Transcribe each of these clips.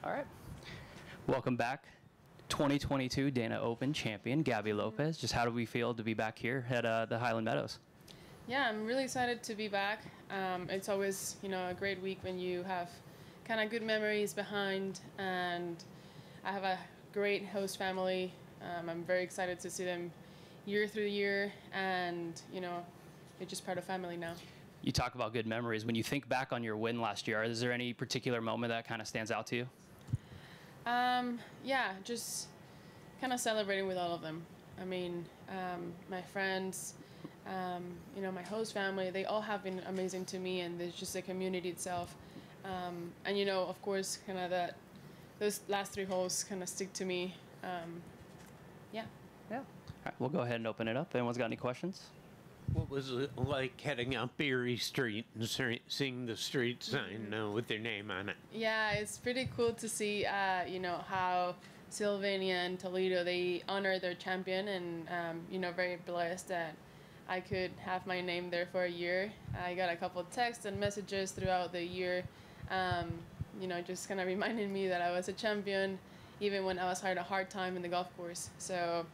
All right. Welcome back. 2022 Dana Open champion, Gaby Lopez. Just how do we feel to be back here at the Highland Meadows? Yeah, I'm really excited to be back. It's always, a great week when you have kind of good memories behind, and I have a great host family. I'm very excited to see them year through year, and, they're just part of family now. You talk about good memories. When you think back on your win last year, is there any particular moment that kind of stands out to you? Yeah, just kind of celebrating with all of them. I mean, my friends, my host family, they all have been amazing to me, and there's just the community itself. And, of course, kind of those last 3 holes kind of stick to me. Yeah. All right, we'll go ahead and open it up. Anyone's got any questions? What was it like heading up Erie Street and seeing the street sign with their name on it? Yeah, it's pretty cool to see, how Sylvania and Toledo, they honor their champion, and, very blessed that I could have my name there for a year. I got a couple of texts and messages throughout the year, just kind of reminding me that I was a champion, even when I was having a hard time in the golf course. So,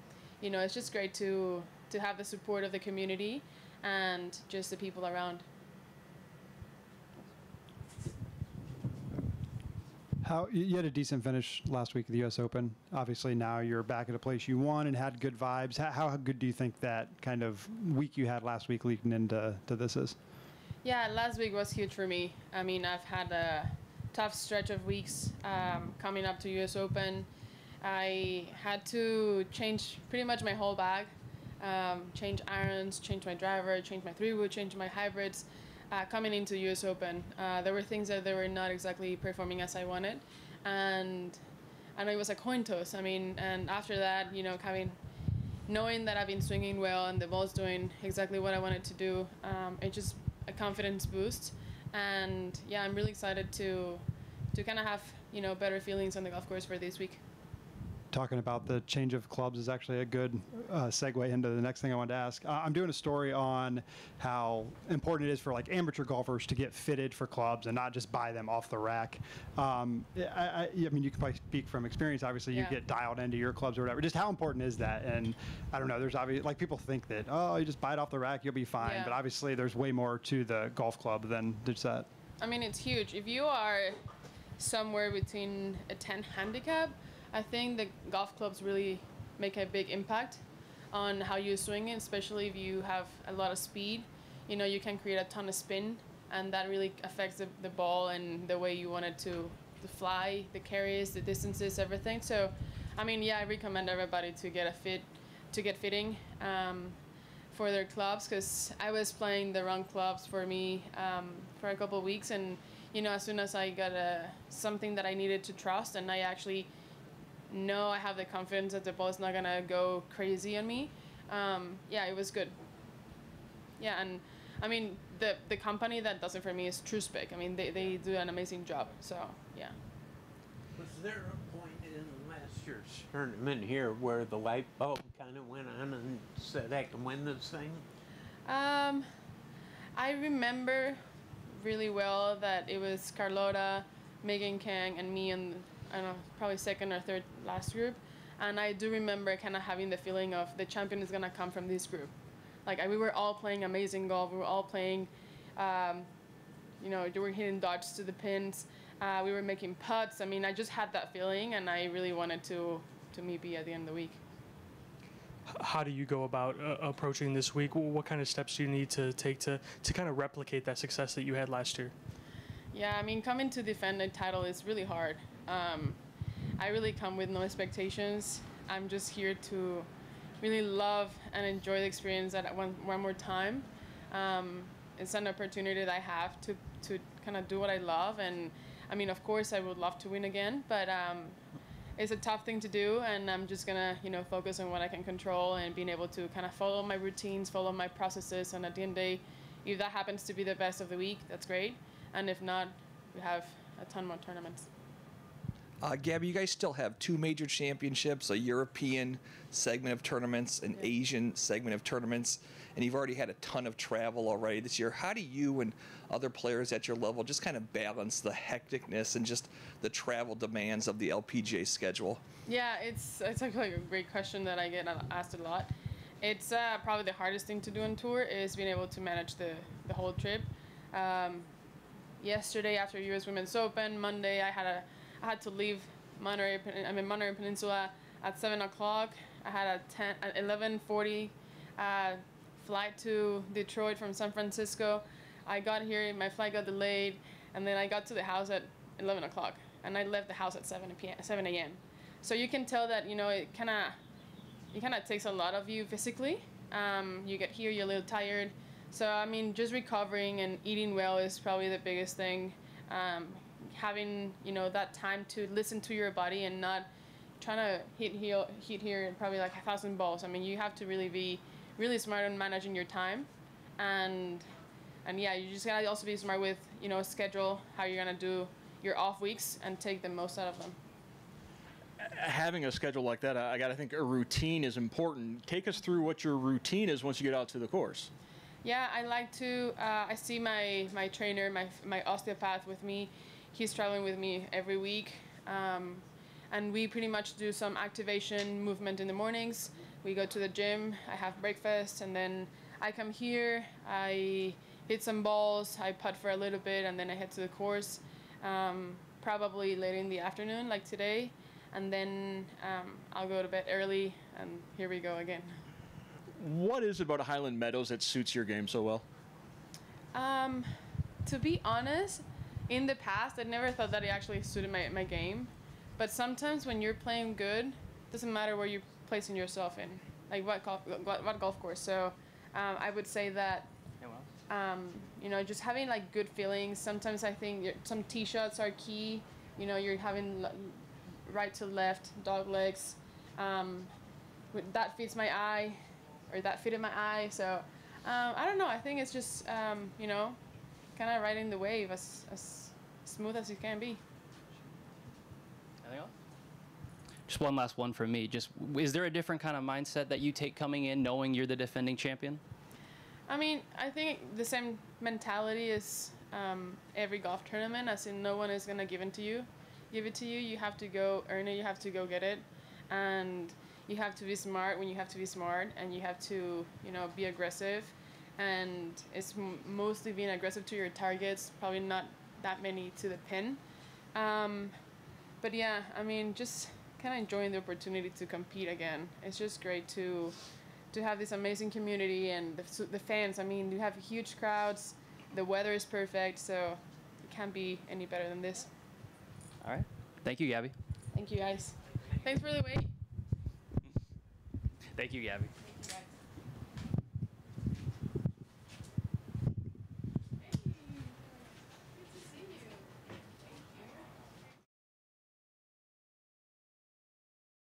it's just great to have the support of the community and just the people around. You had a decent finish last week at the U.S. Open. Obviously, now you're back at a place you won and had good vibes. How good do you think that kind of week you had last week leading into this is? Yeah, last week was huge for me. I mean, I've had a tough stretch of weeks coming up to U.S. Open. I had to change pretty much my whole bag, change irons, change my driver, change my 3-wood, change my hybrids. Coming into U.S. Open, there were things that they were not exactly performing as I wanted, and I know it was a coin toss. I mean, and after that, knowing that I've been swinging well and the ball's doing exactly what I wanted to do, it's just a confidence boost. And yeah, I'm really excited to kind of have better feelings on the golf course for this week. Talking about the change of clubs is actually a good segue into the next thing I wanted to ask. I'm doing a story on how important it is for amateur golfers to get fitted for clubs and not just buy them off the rack. I mean, you can probably speak from experience. Obviously, you get dialed into your clubs or whatever. Just how important is that? And I don't know. There's obviously people think that you just buy it off the rack, you'll be fine. Yeah. But obviously, there's way more to the golf club than just that. I mean, it's huge. If you are somewhere between a 10 handicap, I think the golf clubs really make a big impact on how you swing it, especially if you have a lot of speed. You can create a ton of spin, and that really affects the ball and the way you want it to fly, the carries, the distances, everything. So, I mean, yeah, I recommend everybody to get fitting for their clubs, because I was playing the wrong clubs for me for a couple of weeks, and as soon as I got something that I needed to trust, and I actually know I have the confidence that the ball's not gonna go crazy on me. It was good. Yeah, and I mean the company that does it for me is TrueSpec. I mean they do an amazing job. So yeah. Was there a point in last year's tournament here where the light bulb kind of went on and said I can win this thing? I remember really well that it was Carlota, Megan Kang, and me, and I don't know, probably second or third last group. And I do remember kind of having the feeling of the champion is going to come from this group. We were all playing amazing golf. We were all playing, we were hitting dodges to the pins. We were making putts. I mean, I just had that feeling, and I really wanted to me be at the end of the week. How do you go about approaching this week? What kind of steps do you need to take to kind of replicate that success that you had last year? Yeah, I mean, coming to defend a title is really hard. I really come with no expectations. I'm just here to really love and enjoy the experience one more time. It's an opportunity that I have to kind of do what I love, and I mean, of course, I would love to win again, but it's a tough thing to do, and I'm just gonna focus on what I can control and being able to kind of follow my routines, follow my processes, and at the end of the day, if that happens to be the best of the week, that's great, and if not, we have a ton more tournaments. Gabby, you guys still have 2 major championships, a European segment of tournaments, an Asian segment of tournaments, and you've already had a ton of travel already this year. How do you and other players at your level just kind of balance the hecticness and just the travel demands of the LPGA schedule? Yeah, it's actually a great question that I get asked a lot. It's probably the hardest thing to do on tour is being able to manage the whole trip. Yesterday after U.S. Women's Open, Monday I had to leave Monterey Peninsula at 7 o'clock. I had a 11:40 flight to Detroit from San Francisco. I got here, my flight got delayed, and then I got to the house at 11 o'clock, and I left the house at 7 a.m. So you can tell that, it kind of takes a lot of you physically. You get here, you're a little tired. So, just recovering and eating well is probably the biggest thing. Having, that time to listen to your body and not trying to hit here probably like 1,000 balls. You have to really be really smart on managing your time. And yeah, you just gotta also be smart with, schedule, how you're gonna do your off weeks and take the most out of them. Having a schedule like that, I gotta think a routine is important. Take us through what your routine is once you get out to the course. Yeah, I like to, I see my trainer, my osteopath with me. He's traveling with me every week. And we pretty much do some activation movement in the mornings. We go to the gym, I have breakfast, and then I come here, I hit some balls, I putt for a little bit, and then I head to the course, probably late in the afternoon, like today. And then I'll go to bed early, and here we go again. What is it about Highland Meadows that suits your game so well? To be honest, in the past, I never thought that it actually suited my game. But sometimes when you're playing good, doesn't matter where you're placing yourself in, like what golf course. So I would say that, just having like good feelings. Sometimes I think some tee shots are key. You're having right to left, dog legs. That fits my eye, or that fitted my eye. So I don't know. I think it's just kind of riding the wave as smooth as you can be. Anything else? Just one last one from me. Just, is there a different kind of mindset that you take coming in, knowing you're the defending champion? I think the same mentality as every golf tournament, as in no one is gonna give it to you. You have to go earn it. You have to go get it, and you have to be smart when you have to be smart, and you have to be aggressive. And it's mostly being aggressive to your targets, probably not that many to the pin. But yeah, just kind of enjoying the opportunity to compete again. It's just great to have this amazing community and the fans. You have huge crowds, the weather is perfect, so it can't be any better than this. All right. Thank you, Gabby. Thank you, guys. Thanks for the wait. Thank you, Gabby. Thank you, guys.